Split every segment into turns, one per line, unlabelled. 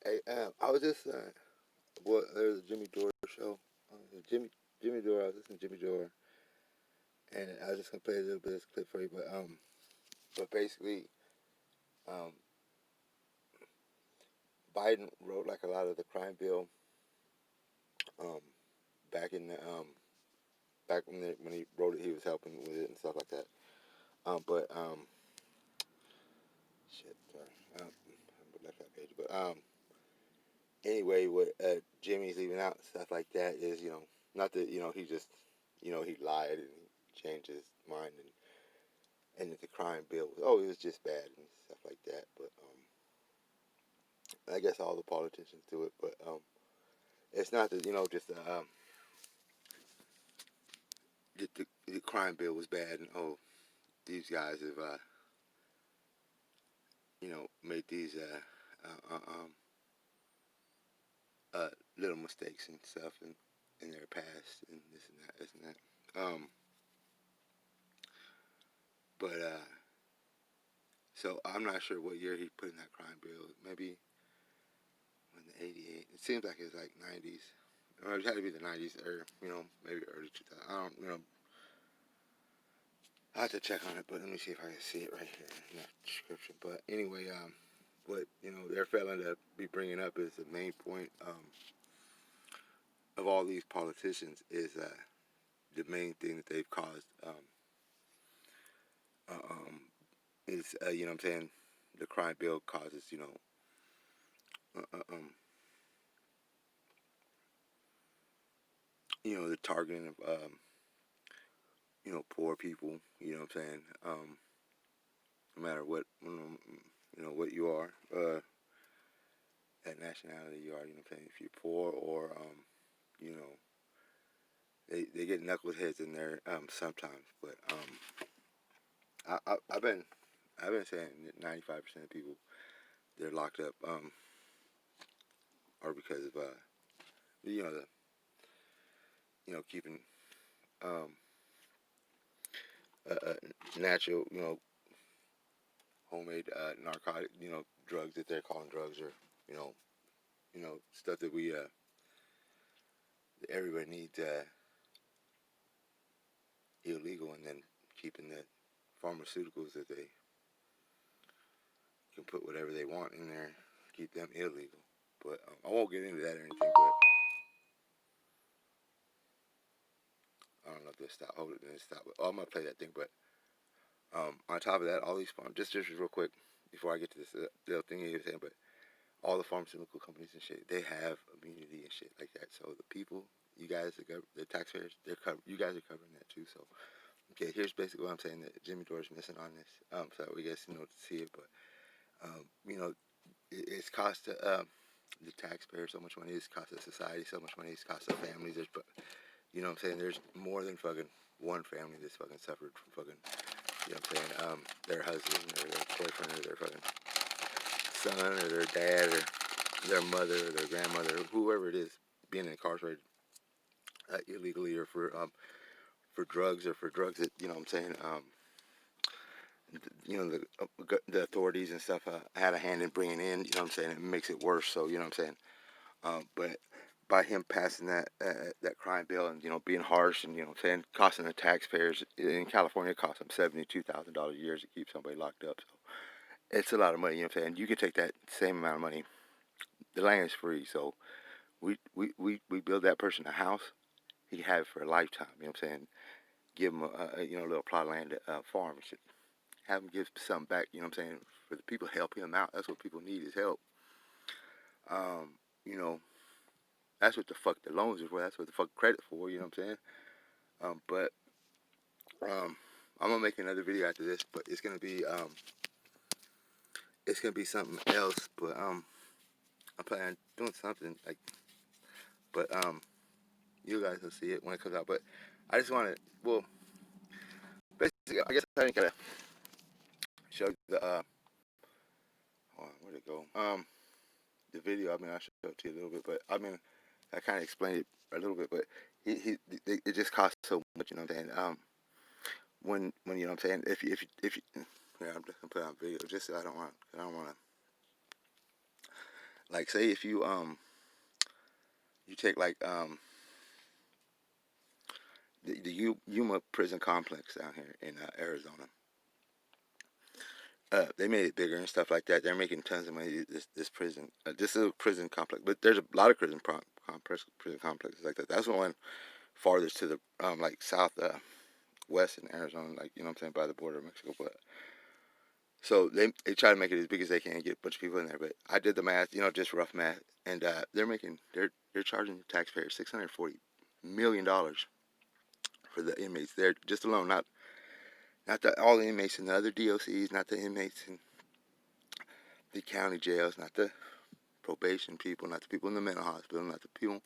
Hey, I was just well, there's a Jimmy Dore show. Jimmy Dore. I was listening to Jimmy Dore, and I was just gonna play a little bit of this clip for you. But basically, um, Biden wrote like a lot of the crime bill, um, back in the back when he wrote it, he was helping with it and stuff like that. But shit, sorry, I left that page. But anyway, what Jimmy's leaving out stuff like that is, not that he just, he lied and changed his mind and that the crime bill was, it was just bad and stuff like that. But I guess all the politicians do it. But it's not that just the crime bill was bad and these guys have made these little mistakes and stuff in their past and this and that. But so I'm not sure what year he put in that crime bill. Maybe when the '88. It seems like it's like '90s. Or it had to be the '90s or maybe early 2000. I don't I have to check on it, but let me see if I can see it right here in that description. But anyway, what they're failing to be bringing up is the main point of all these politicians is the main thing that they've caused is what I'm saying, the crime bill causes uh, uh, um, the targeting of poor people. You know what I'm saying? No matter what what you are, that nationality you are. You know what I'm saying? If you're poor or you know they get knuckleheads in there sometimes. But I've been saying that 95% of people they're locked up are because of the keeping um natural homemade narcotic drugs that they're calling drugs or you know stuff that we that everybody needs illegal, and then keeping the pharmaceuticals that they can put whatever they want in there, keep them illegal. But I won't get into that or anything. But I don't know if they stop. Hold it, then stop. But I'm gonna play that thing. But on top of that, all these just real quick before I get to this the other thing you were saying, but all the pharmaceutical companies and shit, they have immunity and shit like that. So the people, you guys, the taxpayers, you guys are covering that too. So okay, here's basically what I'm saying that Jimmy Dore's missing on this. So we guys to see it, but it's cost the taxpayer so much money. It's cost the society so much money. It's cost the families. There's, what I'm saying. There's more than fucking one family that's fucking suffered from fucking, what I'm saying. Their husband or their boyfriend or their fucking son or their dad or their mother or their grandmother, or whoever it is, being incarcerated illegally or for drugs or for drugs that what I'm saying. The authorities and stuff had a hand in bringing in. You know what I'm saying. It makes it worse. So what I'm saying. But by him passing that crime bill and being harsh and what I'm saying, costing the taxpayers in California, it costs them $72,000 a year to keep somebody locked up. So it's a lot of money. You know what I'm saying. You can take that same amount of money. The land is free, so we build that person a house. He can have it for a lifetime. You know what I'm saying. Give him a little plot of land, farm and shit. Have him give something back. You know what I'm saying. For the people, help him out. That's what people need is help. Um, you know, that's what the fuck the loans are for. That's what the fuck credit for. You know what I'm saying. But I'm gonna make another video after this, but it's gonna be something else. But I'm planning on doing something like, but you guys will see it when it comes out. But I just want to, well, basically, I guess I didn't gotta show you the hold on, where'd it go? The video. I mean, I showed it to you a little bit, but I mean, I kind of explained it a little bit, but it just costs so much. You know what I'm saying? When you know what I'm saying, if you yeah, I'm just gonna put it on video just so I don't want to Like, say if you you take like the Yuma prison complex down here in Arizona. They made it bigger and stuff like that. They're making tons of money. This prison, this is a prison complex, but there's a lot of prison complexes like that. That's the one farthest to the like south west in Arizona, like you know what I'm saying, by the border of Mexico. But so they try to make it as big as they can, get a bunch of people in there. But I did the math, you know, just rough math, and they're charging the taxpayers $640 million for the inmates there just alone, not all the inmates in the other DOCs, not the inmates in the county jails, not the probation people, not the people in the mental hospital, not the people,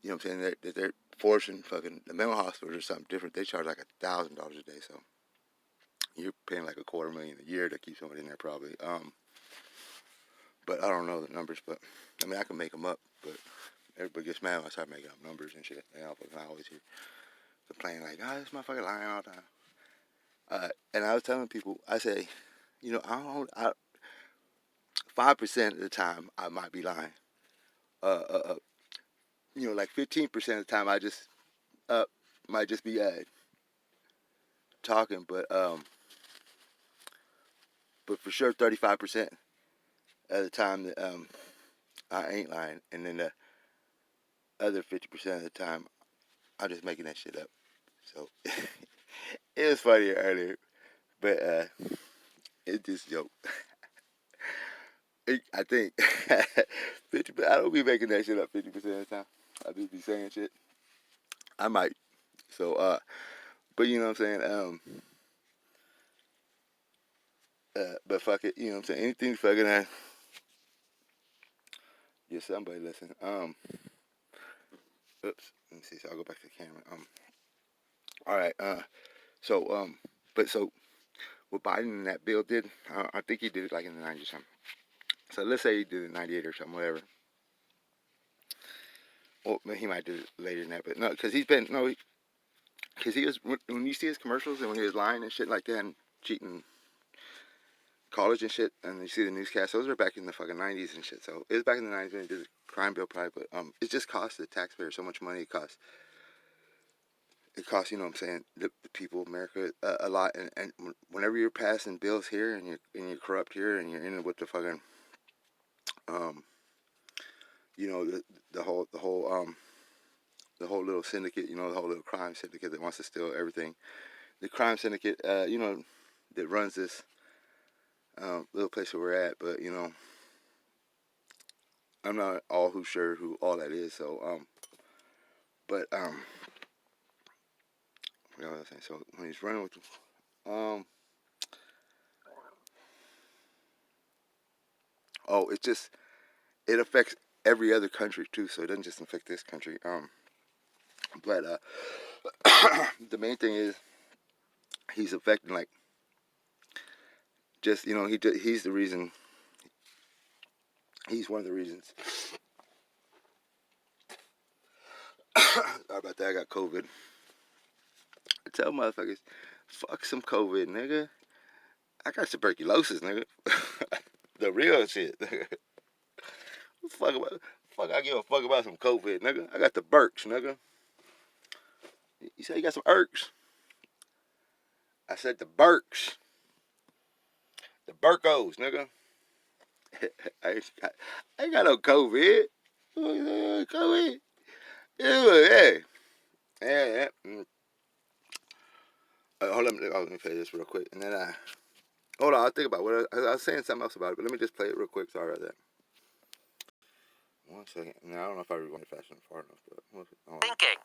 you know what I'm saying, they're forcing fucking the mental hospitals or something different. They charge like $1,000 a day, so you're paying like $250,000 a year to keep somebody in there probably. But I don't know the numbers, but I mean I can make them up, but everybody gets mad when I start making up numbers and shit. I always hear complaining like, oh, this motherfucker lying all the time. And I was telling people, I say, you know, 5% of the time I might be lying. You know, like 15% of the time I just uh, might just be talking, but for sure 35% of the time that I ain't lying, and then the other 50% of the time I'm just making that shit up. So it was funny earlier, but it's just joke. I think 50. I don't be making that shit up 50% of the time. I just be saying shit. I might. So but you know what I'm saying. But fuck it. You know what I'm saying. Anything fucking yeah, somebody listen. Oops. Let me see. So I'll go back to the camera. All right. So but so what Biden and that bill did, I think he did it like in the 90s or something. So let's say he did it in 98 or something, whatever. Well, he might do it later than that, but no, because because he was, when you see his commercials and when he was lying and shit like that and cheating college and shit, and you see the newscasts, those were back in the fucking 90s and shit. So it was back in the 90s when he did the crime bill probably, but it just cost the taxpayer so much money. It costs, you know what I'm saying, the people of America a lot. And whenever you're passing bills here and you're corrupt here and you're in with the fucking um you know the whole little syndicate, you know, the whole little crime syndicate that wants to steal everything. The crime syndicate, you know, that runs this little place where we're at. But you know, I'm not all who sure who all that is. So but what was I saying? So when he's running with oh, it affects every other country too. So it doesn't just affect this country. But the main thing is he's affecting like just, you know, he's the reason. He's one of the reasons. Sorry about that. I got COVID. I tell motherfuckers, fuck some COVID, nigga. I got tuberculosis, nigga. The real shit, nigga. Fuck about, fuck. I give a fuck about some COVID, nigga. I got the Burks, nigga. You say you got some irks? I said the Burks, the Burkos, nigga. I ain't got no COVID. COVID. Yeah. Yeah. Hold on. Let me play this real quick, and then hold on. I'll think about what I was saying something else about it, but let me just play it real quick. Sorry about that. 1 second. Now, I don't know if I rewind it fast enough, far enough, but
thinking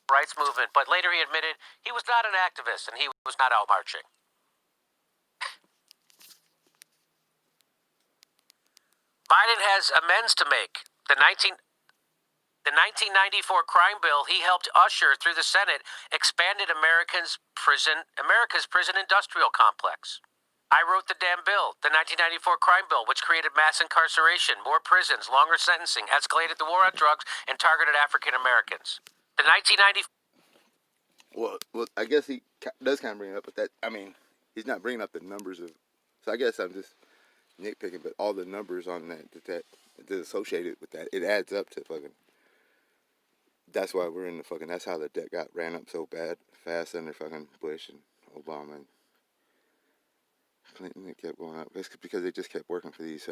rights movement, but later he admitted he was not an activist and he was not out marching. Biden has amends to make. The 1994 crime bill he helped usher through the Senate expanded America's prison industrial complex. I wrote the damn bill, the 1994 crime bill, which created mass incarceration, more prisons, longer sentencing, escalated the war on drugs, and targeted African Americans. The 1990.
Well, I guess he does kind of bring it up, but that, I mean, he's not bringing up the numbers of. So I guess I'm just nitpicking, but all the numbers on that associated with that, it adds up to fucking. That's why we're in the fucking. That's how the debt got ran up so fast under fucking Bush and Obama and Clinton. It kept going up. It's because they just kept working for these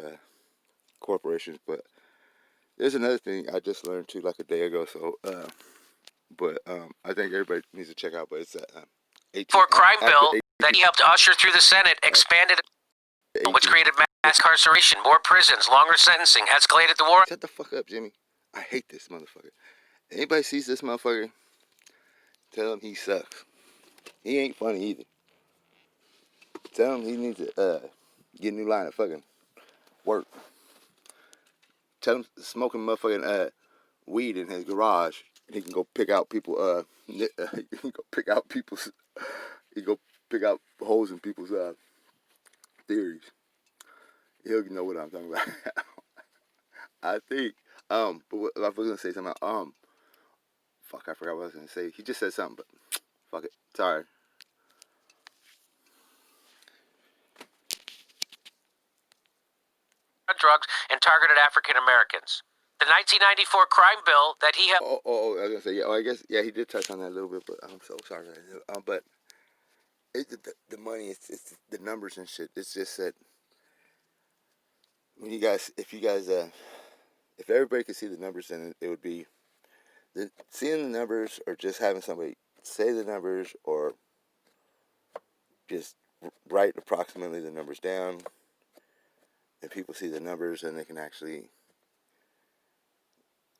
corporations. But there's another thing I just learned too, like a day ago. So, but I think everybody needs to check out. But it's 18
For crime
after
bill
18,
that he helped usher through the Senate expanded, which created mass incarceration, more prisons, longer sentencing, escalated the war.
Shut the fuck up, Jimmy. I hate this motherfucker. Anybody sees this motherfucker, tell him he sucks. He ain't funny either. Tell him he needs to get a new line of fucking work. Tell him smoking motherfucking weed in his garage. He can go pick out people. He can go pick out people's. He can go pick out holes in people's theories. He'll know what I'm talking about. I think. But what, I was gonna say something. Fuck, I forgot what I was gonna say. He just said something, but fuck it. Sorry.
Drugs and targeted African Americans. The 1994 crime bill that he helped.
I was gonna say, yeah. I guess, yeah, he did touch on that a little bit, but I'm so sorry. But it's the money, it's the numbers and shit. It's just that when if everybody could see the numbers, then it would be seeing the numbers, or just having somebody say the numbers, or just write approximately the numbers down, and people see the numbers, and they can actually,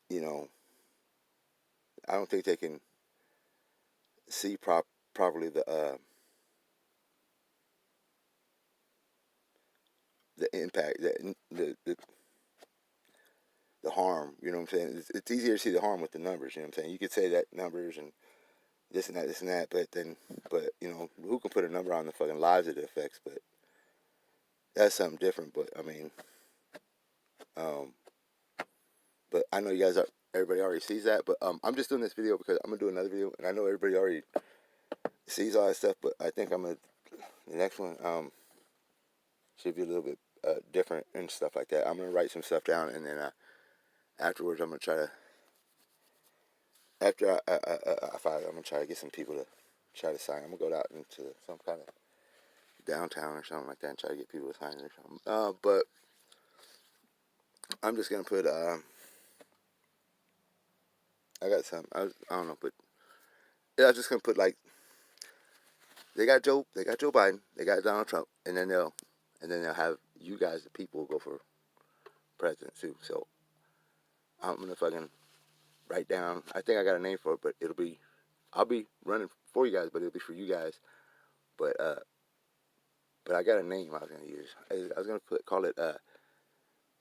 I don't think they can see properly the impact, the harm. You know what I'm saying? It's easier to see the harm with the numbers. You know what I'm saying? You could say that numbers and this and that, but who can put a number on the fucking lives it affects? But that's something different. But I mean, but I know everybody already sees that. But I'm just doing this video because I'm gonna do another video, and I know everybody already sees all that stuff. But I think the next one should be a little bit different and stuff like that. I'm gonna write some stuff down, and then afterwards I'm gonna try to. After I'm gonna try to get some people to try to sign. I'm gonna go out into some kind of downtown or something like that and try to get people to sign it or something. But I'm just gonna put. I got some. I don't know, but yeah, I'm just gonna put like they got Joe Biden, they got Donald Trump, and then they'll have you guys, the people, go for president too. So I'm gonna fucking write down. I think I got a name for it, but I'll be running for you guys, but it'll be for you guys. But I got a name I was gonna use. I was gonna call it.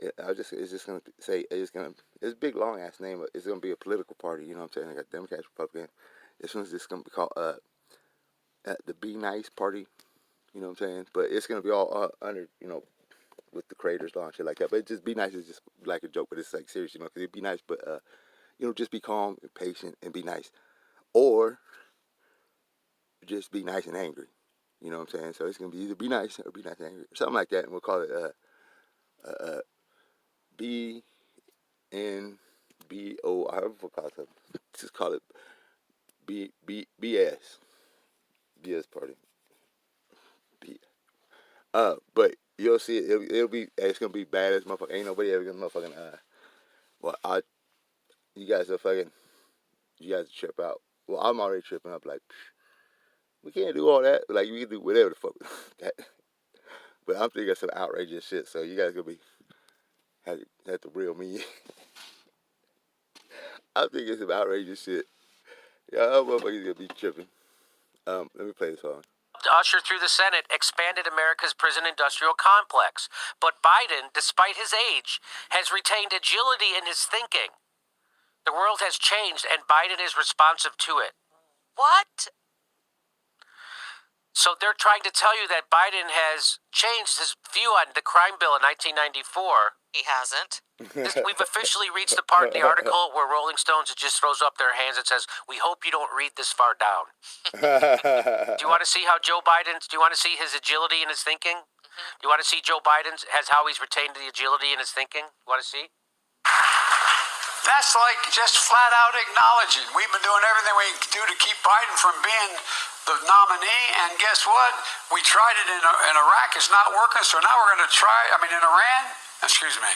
It's just gonna say it's a big long ass name, but it's gonna be a political party. You know what I'm saying? I got Democrats, Republican. This one's just gonna be called the Be Nice Party. You know what I'm saying? But it's gonna be all under with the creators law and shit like that. But it just Be Nice is just like a joke, but it's like serious, because it'd be nice, but just be calm and patient and be nice, or just be nice and angry. You know what I'm saying? So it's gonna be either be nice or be nice and angry, or something like that, and we'll call it B N B O. I don't call it. Just call it BS party. B. But you'll see it. It'll be. It's gonna be bad as motherfucker. Ain't nobody ever gonna motherfucking. Well, you guys are fucking. You guys trip out. Well, I'm already tripping up. Like, we can't do all that. Like, we can do whatever the fuck. But I'm thinking of some outrageous shit. So you guys gonna be have to reel me. I'm thinking some outrageous shit. Y'all motherfuckers gonna be tripping. Let me play this song.
Usher through the Senate expanded America's prison industrial complex. But Biden, despite his age, has retained agility in his thinking. The world has changed, and Biden is responsive to it. What? So they're trying to tell you that Biden has changed his view on the crime bill in 1994. He hasn't. We've officially reached the part in the article where Rolling Stones just throws up their hands and says, "We hope you don't read this far down." Do you want to see how Joe Biden, do you want to see his agility in his thinking? You want to see Joe Biden's has how he's retained the agility in his thinking? You want to see?
That's like just flat out acknowledging we've been doing everything we can do to keep Biden from being the nominee, and guess what? We tried it in Iraq, it's not working, so now we're going to try, in Iran, excuse me.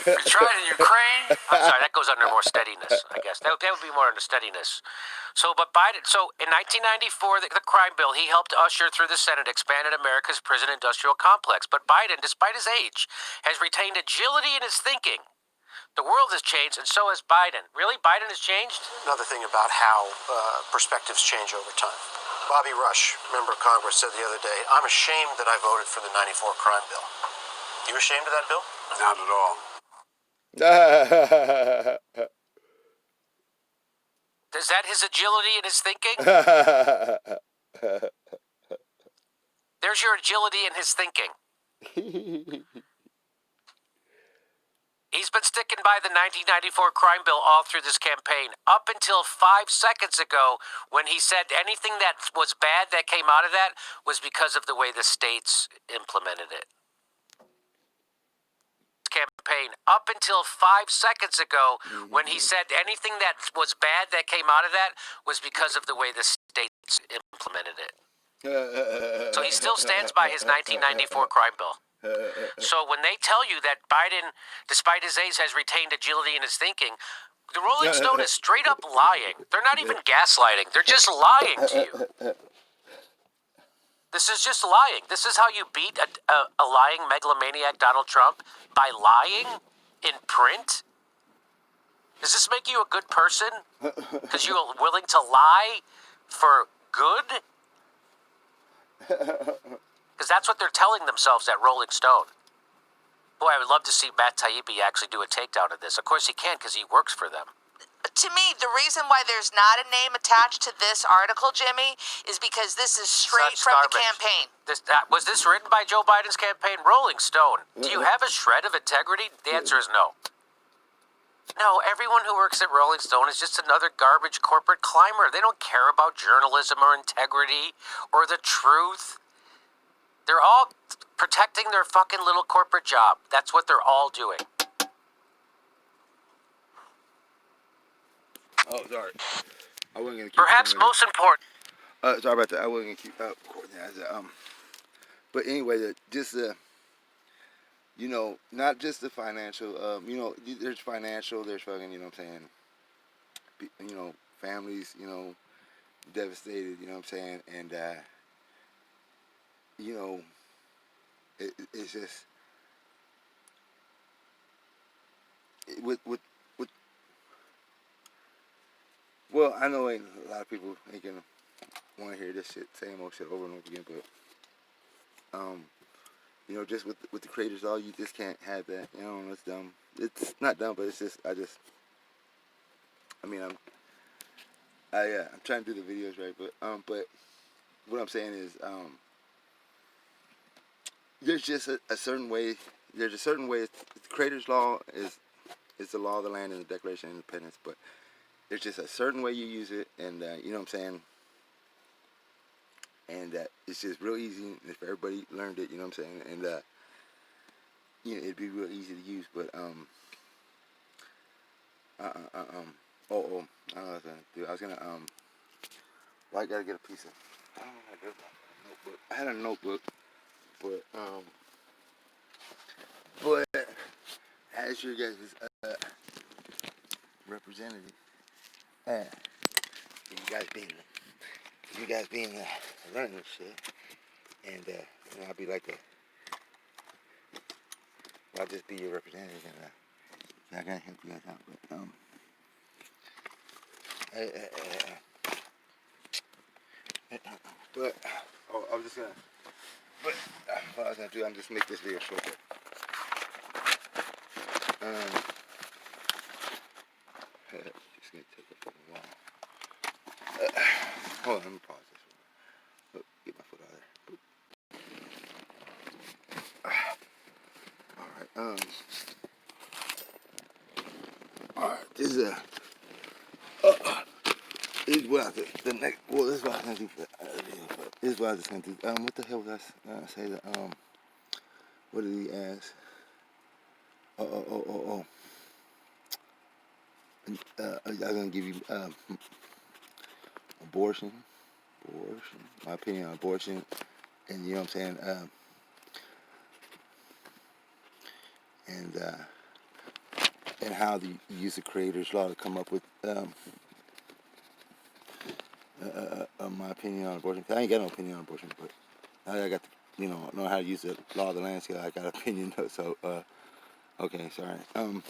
We tried in Ukraine.
I'm sorry, that goes under more steadiness, I guess. That would be more under steadiness. So in 1994, the crime bill, he helped usher through the Senate, expanded America's prison-industrial complex. But Biden, despite his age, has retained agility in his thinking. The world has changed, and so has Biden. Really? Biden has changed?
Another thing about how perspectives change over time. Bobby Rush, member of Congress, said the other day, "I'm ashamed that I voted for the 94 crime bill." You ashamed of that bill?
Not at all.
Is that his agility in his thinking? There's your agility in his thinking. He's been sticking by the 1994 crime bill all through this campaign, up until 5 seconds ago when he said anything that was bad that came out of that was because of the way the states implemented it. Campaign, up until 5 seconds ago when he said anything that was bad that came out of that was because of the way the states implemented it. So he still stands by his 1994 crime bill. So when they tell you that Biden, despite his age, has retained agility in his thinking, the Rolling Stone is straight up lying. They're not even gaslighting. They're just lying to you. This is just lying. This is how you beat a lying megalomaniac Donald Trump, by lying in print. Does this make you a good person? Because you're willing to lie for good? Because that's what they're telling themselves at Rolling Stone. Boy, I would love to see Matt Taibbi actually do a takedown of this. Of course he can, because he works for them.
To me, the reason why there's not a name attached to this article, Jimmy, is because this is straight
Such
from
garbage.
the campaign.
Was this written by Joe Biden's campaign? Rolling Stone. Do you have a shred of integrity? The answer is no. No, everyone who works at Rolling Stone is just another garbage corporate climber. They don't care about journalism or integrity or the truth. They're all protecting their fucking little corporate job. That's what they're all doing.
Oh, sorry. I wasn't gonna keep.
Perhaps most important.
Sorry about that. I wasn't gonna keep recording that. But anyway, not just the financial. There's financial. There's fucking. You know what I'm saying. Families. Devastated. You know what I'm saying. And it's just with. Well, I know a lot of people ain't gonna want to hear this same old shit over and over again, but just with the creators law, you just can't have that. It's dumb. It's not dumb, but it's just I'm trying to do the videos right, but what I'm saying is there's just a certain way. There's a certain way. The creators law is the law of the land and the Declaration of Independence, but there's just a certain way you use it, and you know what I'm saying? And it's just real easy if everybody learned it, you know what I'm saying? And it'd be real easy to use, but I don't know what I was gonna do. I was gonna well, I gotta get a piece of, I don't know how to do my notebook. I had a notebook, but as your guys' representative, you guys being running this shit, and I'll be like I'll just be your representative, and I gotta help you guys out. But I was just gonna. But what I was gonna do, I'm just make this video shorter. Just gonna take a fucking while. Hold on, let me pause this one. Oh, get my foot out of there. Alright, alright, this is this is what I think the next, well, this is what I was gonna do for the video, but this is what I was just gonna do. What the hell was I gonna say? what did he ask? Oh. I was gonna give you abortion. My opinion on abortion, and you know what I'm saying. And how the use of creator's law to come up with my opinion on abortion. 'Cause I ain't got no opinion on abortion, but I got to, know how to use the law of the land scale. I got an opinion though. So okay, sorry. And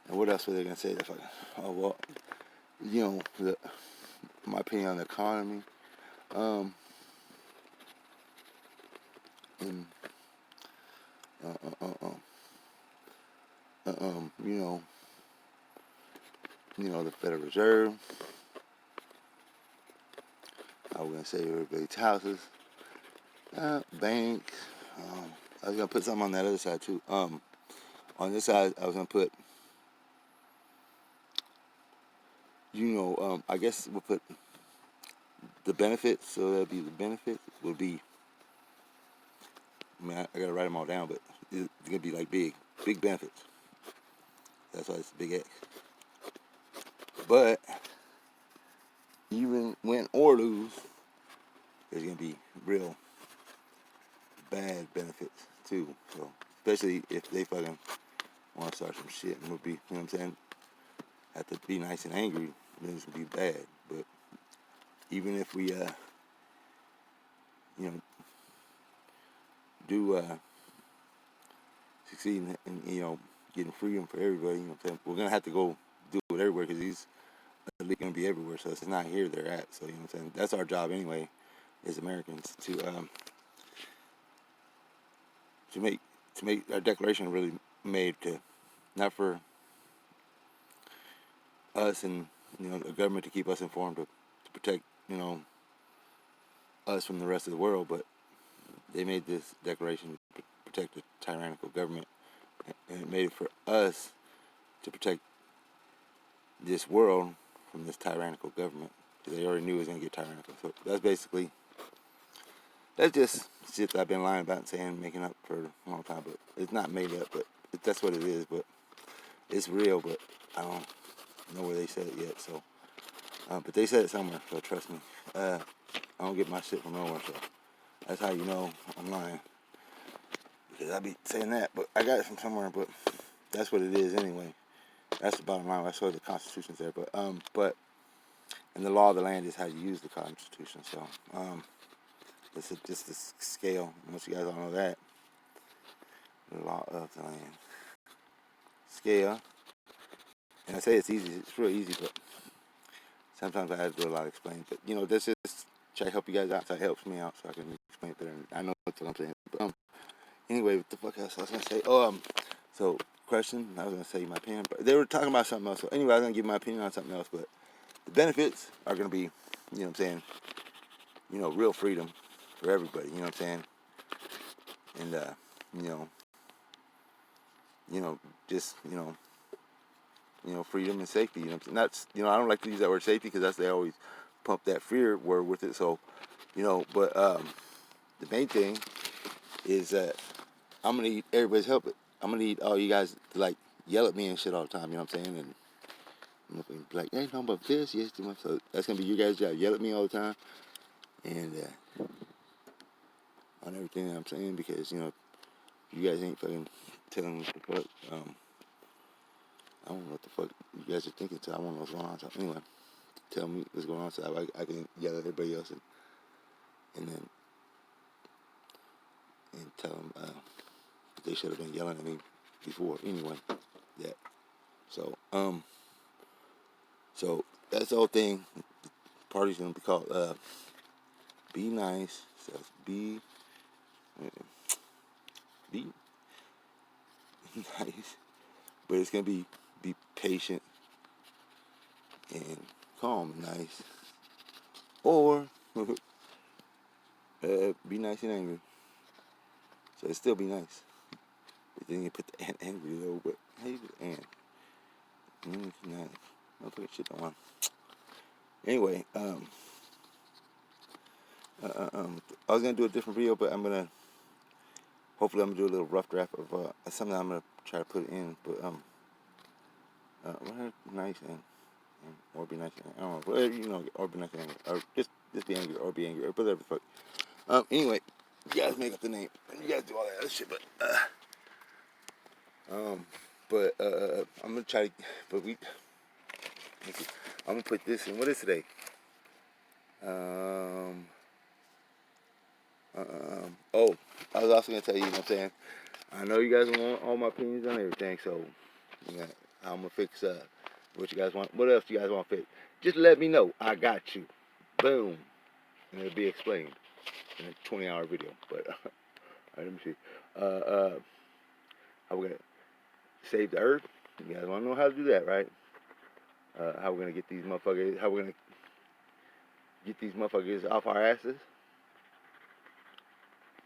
what else were they gonna say? Oh well, my opinion on the economy. And the Federal Reserve. I was gonna say everybody's houses, banks. I was gonna put something on that other side too. On this side, I was gonna put, I guess we'll put the benefits. So that'll be the benefits will be. I mean, I gotta write them all down, but it's gonna be like big benefits. That's why it's big X. But even win or lose, there's gonna be real bad benefits too. So especially if they fucking want to start some shit and would be, what I'm saying, have to be nice and angry, then it's gonna be bad. But even if we do succeed in getting freedom for everybody, what I'm saying, we're gonna have to go do it everywhere because these elite gonna be everywhere. So it's not here they're at. So what I'm saying, that's our job anyway, as Americans, to make our declaration really made to, not for us and the government to keep us informed to protect us from the rest of the world, but they made this declaration to protect the tyrannical government, and it made it for us to protect this world from this tyrannical government, because they already knew it was going to get tyrannical. So that's just shit that I've been lying about and saying, making up for a long time, but it's not made up, but that's what it is. But it's real, but I don't know where they said it yet. So but they said it somewhere, so trust me. I don't get my shit from nowhere, so that's how you know I'm lying, because I be saying that, but I got it from somewhere. But that's what it is anyway. That's the bottom line. That's what the Constitution's there. But and the law of the land is how you use the Constitution. So this is just the scale. Most of you guys all know that. The law of the land scale. And I say it's easy. It's real easy, but sometimes I have to do a lot of explaining. But this is try to help you guys out. So it helps me out, so I can explain it better. I know what I'm saying. But anyway, what the fuck else I was gonna say? So question. I was gonna say my opinion, but they were talking about something else. So anyway, I was gonna give my opinion on something else. But the benefits are gonna be, what I'm saying, real freedom for everybody. You know what I'm saying? And just freedom and safety. Not, I don't like to use that word safety because they always pump that fear word with it. So, but the main thing is that I'm gonna need everybody's help. I'm gonna need all you guys to yell at me and shit all the time. You know what I'm saying? And I'm gonna be like, hey, talking about this, yes, too much. So that's gonna be you guys' job. Yell at me all the time, and on everything that I'm saying, because you guys ain't fucking telling me what the fuck. I don't know what the fuck you guys are thinking. So I want to know what's going on. So anyway, tell me what's going on, so I can yell at everybody else and tell them they should have been yelling at me before. Anyway, that. So so that's the whole thing. The party's gonna be called Be Nice. So it's be nice, but it's gonna be patient and calm and nice, or be nice and angry. So it still be nice. But then you put the and angry though. But hey, and nice. Motherfucker shit don't want. Anyway, I was gonna do a different video, but I'm gonna hopefully I'm gonna do a little rough draft of something I'm gonna try to put in, but nice and or be nice and I don't know, whatever, you know, or be nice and angry, or just be angry or be angry or whatever the fuck. Anyway, you guys make up the name and you guys do all that other shit, but I'm gonna try to, but I'm gonna put this in. What is today? Oh, I was also gonna tell you, you know what I'm saying? I know you guys want all my opinions on everything, so yeah, I'm gonna fix what you guys want. What else you guys want to fix? Just let me know. I got you. Boom, and it'll be explained in a 20-hour video. But let me see. How we gonna save the earth? You guys want to know how to do that, right? How we're gonna get these motherfuckers? How we're gonna get these motherfuckers off our asses?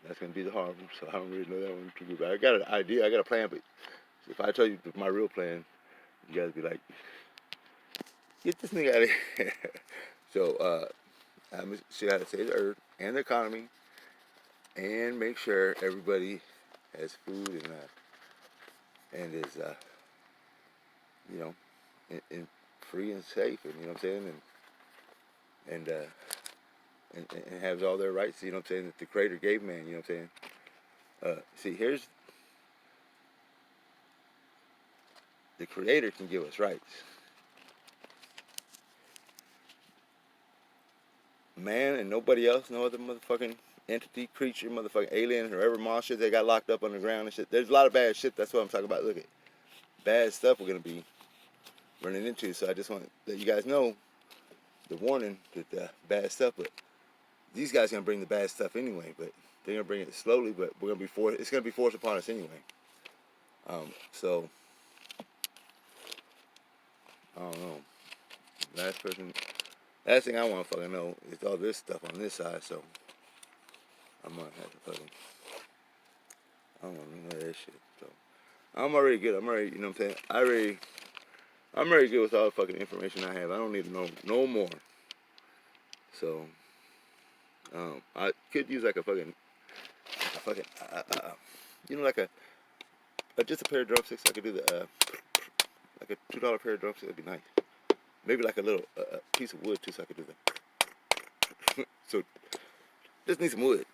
That's gonna be the hard one. So I don't really know that one too good. But I got an idea. I got a plan. But if I tell you my real plan, you guys be like, get this nigga out of here. So I'm gonna see how to save the earth and the economy, and make sure everybody has food and is you know, and free and safe, and you know what I'm saying, and has all their rights, you know what I'm saying, that the Creator gave man, you know what I'm saying. See, here's the Creator can give us rights. Man and nobody else, no other motherfucking entity, creature, motherfucking alien, or whatever monster they got locked up underground and shit. There's a lot of bad shit. That's what I'm talking about. Look at bad stuff we're gonna be running into. So I just want to let you guys know the warning that bad stuff. But these guys gonna bring the bad stuff anyway. But they're gonna bring it slowly. But we're gonna be forced. It's gonna be forced upon us anyway. So I don't know. Last thing I want to fucking know is all this stuff on this side. So I'm gonna have to fucking. I don't want to know that shit. So I'm already good. I'm already, you know what I'm saying? I'm already good with all the fucking information I have. I don't need to know no more. So I could use like a fucking, you know, like just a pair of drumsticks. I could do the like a $2 pair of drumsticks. It'd be nice. Maybe like a little piece of wood too, so I could do that. So just need some wood.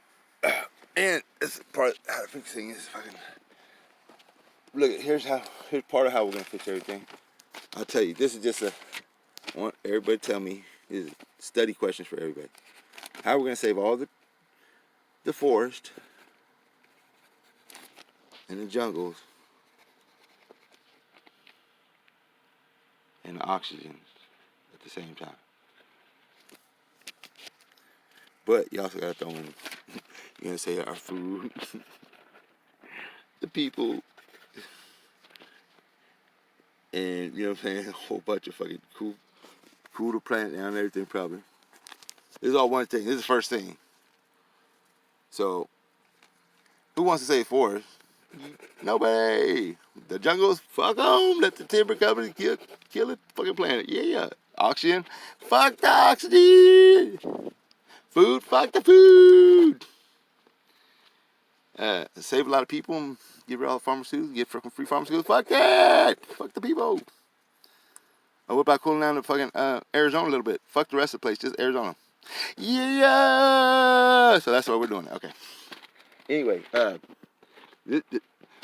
And it's part of how to fix things is fucking. Look, here's part of how we're gonna fix everything. I'll tell you. This is just want everybody to tell me is study questions for everybody. How we're gonna save all the forest and the jungles and the oxygen at the same time. But you also gotta throw in, you're gonna say our food, the people, and you know what I'm saying, a whole bunch of fucking cool to plant down and everything probably. This is all one thing. This is the first thing. So, who wants to save forest? Nobody. The jungles, fuck them. Let the timber company kill the fucking planet. Yeah. Oxygen, fuck the oxygen. Food, fuck the food. Save a lot of people and get rid of all the pharmaceuticals, get fucking free pharmaceuticals. Fuck that. Fuck the people. What about cooling down to fucking Arizona a little bit? Fuck the rest of the place, just Arizona. Yeah. So that's what we're doing. Okay. Anyway,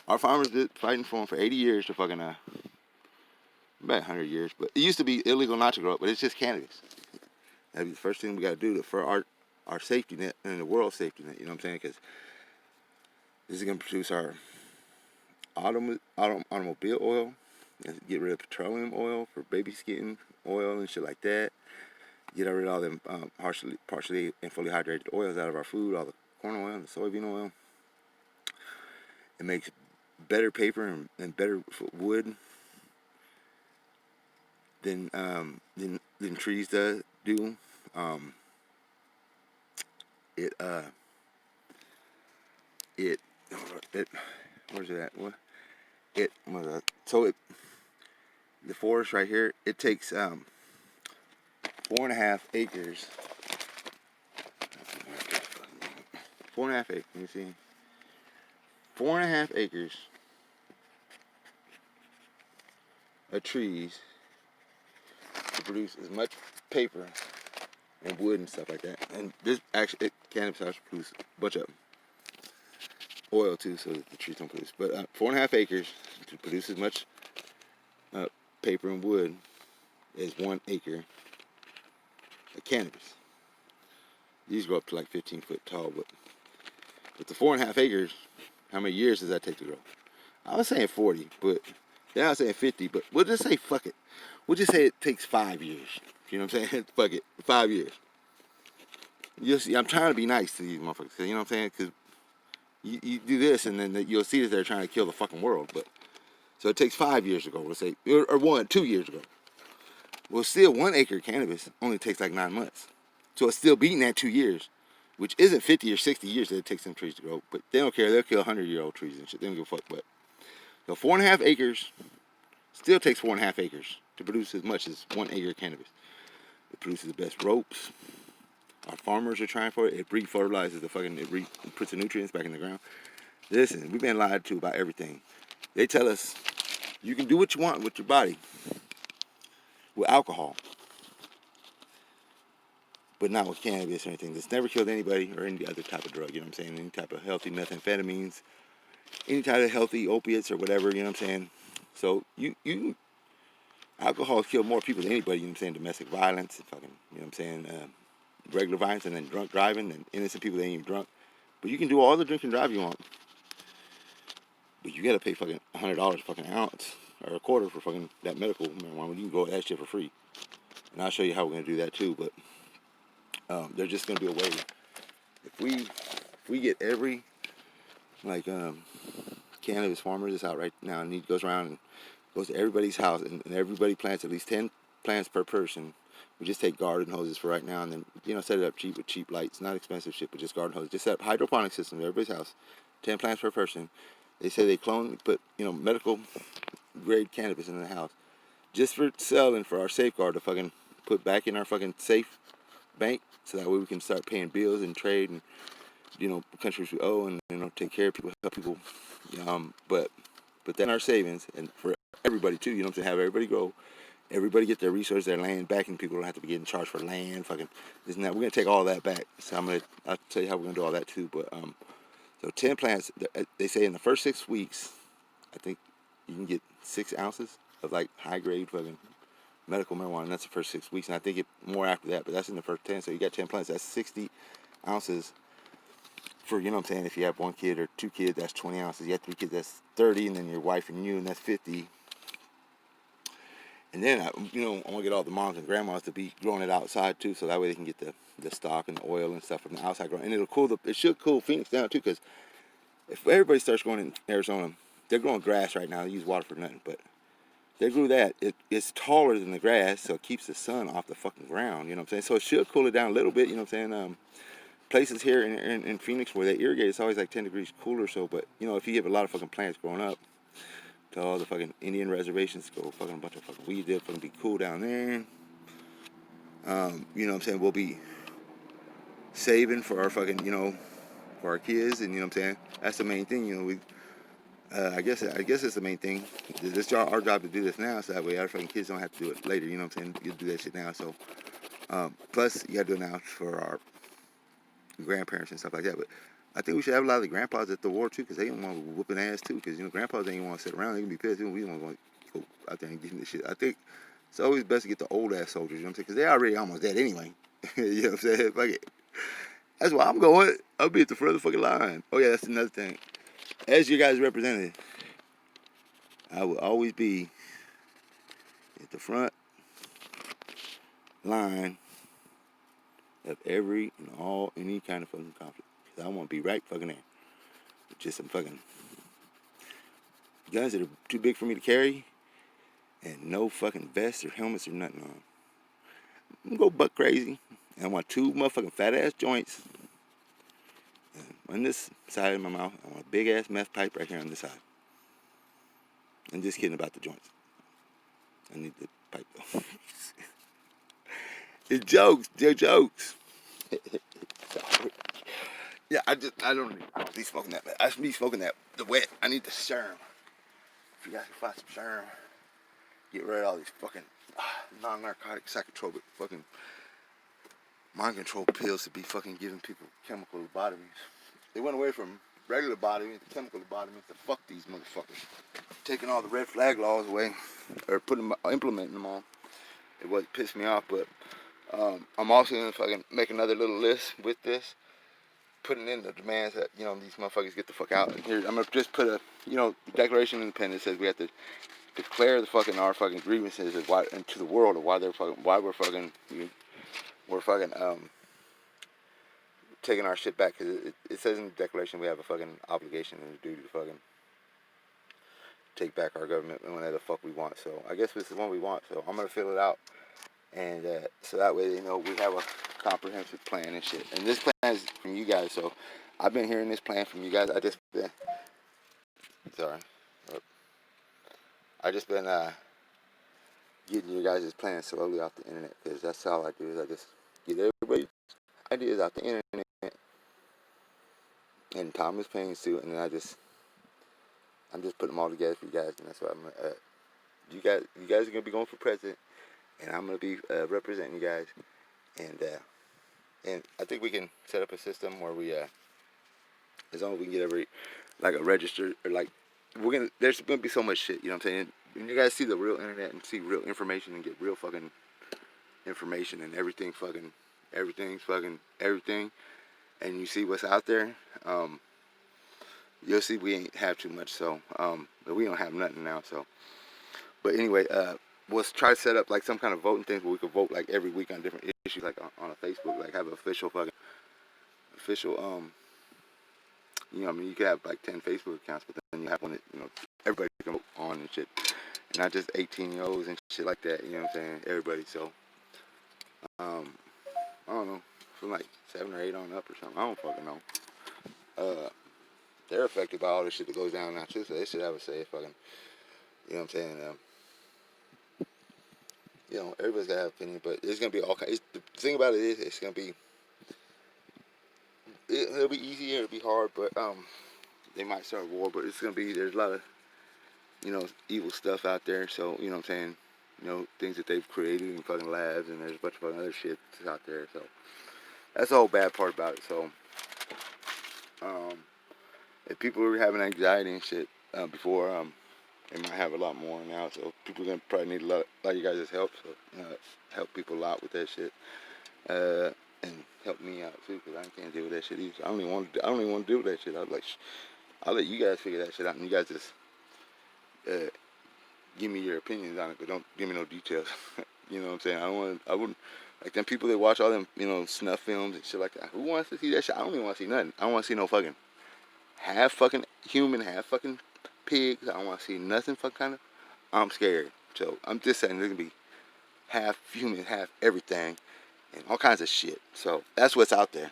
our farmers been fighting for them for 80 years to fucking about 100 years, but it used to be illegal not to grow it, but it's just cannabis. That'd be the first thing we got to do for our safety net and the world safety net. You know what I'm saying? Because this is gonna produce our automobile oil. Get rid of petroleum oil for baby skin oil and shit like that. Get rid of all them partially and fully hydrated oils out of our food, all the corn oil and the soybean oil. It makes better paper and better wood than trees do. Where's it at? What? The forest right here, it takes 4.5 acres. 4.5 acres, let me see. 4.5 acres of trees to produce as much paper and wood and stuff like that. And this actually, cannabis house produce a bunch of them. Oil too, so that the trees don't produce. But 4.5 acres to produce as much paper and wood as 1 acre of cannabis. These go up to like 15 foot tall, but with the 4.5 acres, how many years does that take to grow? I was saying 40, but yeah, I was saying 50, but we'll just say fuck it. We'll just say it takes 5 years. You know what I'm saying? Fuck it, 5 years. You'll see, I'm trying to be nice to these motherfuckers, you know what I'm saying? Because you do this, and then you'll see that they're trying to kill the fucking world. But so it takes 5 years ago, we'll say, or 2 years ago. Well, still 1 acre of cannabis only takes like 9 months. So it's still beating that 2 years, which isn't 50 or 60 years that it takes them trees to grow. But they don't care. They'll kill 100-year-old trees and shit. They don't give a fuck. But so 4.5 acres still takes 4.5 acres to produce as much as 1 acre of cannabis. It produces the best ropes. Our farmers are trying for it. It re-fertilizes it puts the nutrients back in the ground. Listen, we've been lied to about everything. They tell us you can do what you want with your body with alcohol, but not with cannabis or anything. That's never killed anybody or any other type of drug, you know what I'm saying? Any type of healthy methamphetamines, any type of healthy opiates or whatever, you know what I'm saying? So alcohol has killed more people than anybody, you know what I'm saying? Domestic violence, fucking, you know what I'm saying? Regular violence, and then drunk driving, and innocent people that ain't even drunk. But you can do all the drink and drive you want. But you gotta pay fucking $100 fucking an ounce or a quarter for fucking that medical marijuana. You can go that shit for free. And I'll show you how we're gonna do that too. But there's just gonna be a way. If we get every cannabis farmer that's out right now, and he goes around and goes to everybody's house, and everybody plants at least 10 plants per person. We just take garden hoses for right now, and then set it up cheap with cheap lights, not expensive shit, but just garden hoses. Just set up hydroponic system at everybody's house, 10 plants per person. They say they put medical grade cannabis in the house, just for selling, for our safeguard to fucking put back in our fucking safe bank, so that way we can start paying bills and trade and countries we owe, and take care of people, help people. But then our savings, and for everybody too, you know what I'm saying, have everybody grow. Everybody get their resources, their land back, and people don't have to be getting charged for land, fucking this and that. We're gonna take all that back. So I'll tell you how we're gonna do all that too. But so 10 plants. They say in the first 6 weeks, I think you can get 6 ounces of like high grade fucking medical marijuana. And that's the first 6 weeks, and I think it more after that. But that's in the first 10. So you got 10 plants. That's 60 ounces. For, you know what I'm saying, if you have 1 kid or 2 kids, that's 20 ounces. You have 3 kids, that's 30, and then your wife and you, and that's 50. And then, I want to get all the moms and grandmas to be growing it outside too, so that way they can get the stock and the oil and stuff from the outside growing. And it should cool Phoenix down too, because if everybody starts growing in Arizona, they're growing grass right now. They use water for nothing, but they grew that. It's taller than the grass, so it keeps the sun off the fucking ground. You know what I'm saying? So it should cool it down a little bit. You know what I'm saying? Places here in Phoenix where they irrigate, it's always like 10 degrees cooler. So, but if you have a lot of fucking plants growing up, to all the fucking Indian reservations, go fucking a bunch of fucking weed. They'll fucking be cool down there. You know what I'm saying? We'll be saving for our fucking, for our kids, and you know what I'm saying? That's the main thing. I guess it's the main thing. It's our job to do this now, so that way our fucking kids don't have to do it later. You know what I'm saying? You do that shit now. So plus you gotta do it now for our grandparents and stuff like that. But I think we should have a lot of the grandpas at the war too, because they don't want to whooping ass too. Because grandpas ain't want to sit around. They can be pissed. We don't want to go out there and get this shit. I think it's always best to get the old ass soldiers. You know what I'm saying? Because they're already almost dead anyway. You know what I'm saying? Fuck it. That's why I'm going. I'll be at the front of the fucking line. Oh yeah, that's another thing. As your guys' representative, I will always be at the front line of every and any kind of fucking conflict. Because I want to be right fucking there. With just some fucking guns that are too big for me to carry, and no fucking vests or helmets or nothing on. I'm gonna go buck crazy. And I want 2 motherfucking fat ass joints. And on this side of my mouth, I want a big ass meth pipe right here on this side. I'm just kidding about the joints. I need the pipe though. It's jokes. They're jokes. Sorry. Yeah, I don't be smoking that. I should be smoking that the wet. I need the serum. If you guys can find some serum, get rid of all these fucking non-narcotic psychotropic fucking mind control pills to be fucking giving people chemical lobotomies. They went away from regular lobotomies to chemical lobotomies to fuck these motherfuckers. Taking all the red flag laws away, or implementing them all. It was pissed me off, but I'm also gonna fucking make another little list with this, putting in the demands that, you know, these motherfuckers get the fuck out. And here, I'm gonna just put a, you know, Declaration of Independence says we have to declare the fucking our fucking grievances of why, and to the world of why they're fucking, why we're fucking taking our shit back, because it says in the Declaration we have a fucking obligation and a duty to fucking take back our government whenever the fuck we want. So I guess this is one we want. So I'm gonna fill it out, and so that way, you know, we have a comprehensive plan and shit. And this plan is from you guys. So I've been hearing this plan from you guys. I just been getting you guys' plans slowly off the internet, because that's all I do is I just get everybody's ideas off the internet, and Thomas Paine's too, and then I'm just putting them all together for you guys, and that's what I'm gonna. You guys are gonna be going for president, and I'm gonna be representing you guys, and I think we can set up a system where we, as long as we can get like a register, or like there's gonna be so much shit, you know what I'm saying? When you guys see the real internet and see real information and get real fucking information and everything's fucking everything, and you see what's out there, you'll see we ain't have too much. So, but we don't have nothing now. So, but anyway, we'll try to set up like some kind of voting thing where we could vote like every week on different issues, like on a Facebook, like have an official, you know, I mean, you could have like 10 Facebook accounts, but then you have one that, you know, everybody can vote on and shit, not just 18-year-olds and shit like that. You know what I'm saying? Everybody. So, I don't know, from like 7 or 8 on up or something. I don't fucking know. They're affected by all this shit that goes down now too, so they should have a say. Fucking, you know what I'm saying? You know, everybody's gotta have an opinion, but it's gonna be all kinds. The thing about it is, it's gonna be, it'll be easy, it'll be hard, but they might start a war, but it's gonna be, there's a lot of, you know, evil stuff out there. So, you know what I'm saying? You know, things that they've created in fucking labs, and there's a bunch of fucking other shit that's out there. So that's the whole bad part about it. So, if people were having anxiety and shit before, they might have a lot more now. So people are gonna probably need a lot of you guys' help. So help people a lot with that shit, and help me out too, because I can't deal with that shit either. I don't even want to deal with that shit. I'll let you guys figure that shit out, and you guys just give me your opinions on it, but don't give me no details. You know what I'm saying? I wouldn't like them people that watch all them, you know, snuff films and shit like that. Who wants to see that shit? I don't even want to see nothing. I don't want to see no fucking half fucking human, half fucking pigs. I don't want to see nothing fucking kind of. I'm scared. So I'm just saying there's gonna be half human, half everything, and all kinds of shit. So that's what's out there.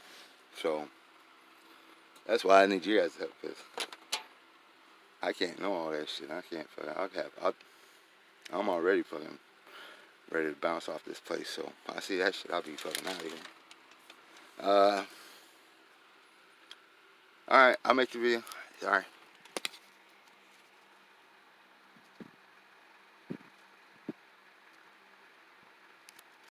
So that's why I need you guys' help, because I can't know all that shit. I can't fucking. I'm already fucking ready to bounce off this place. So I see that shit, I'll be fucking out of here. All right, I'll make the video. All right.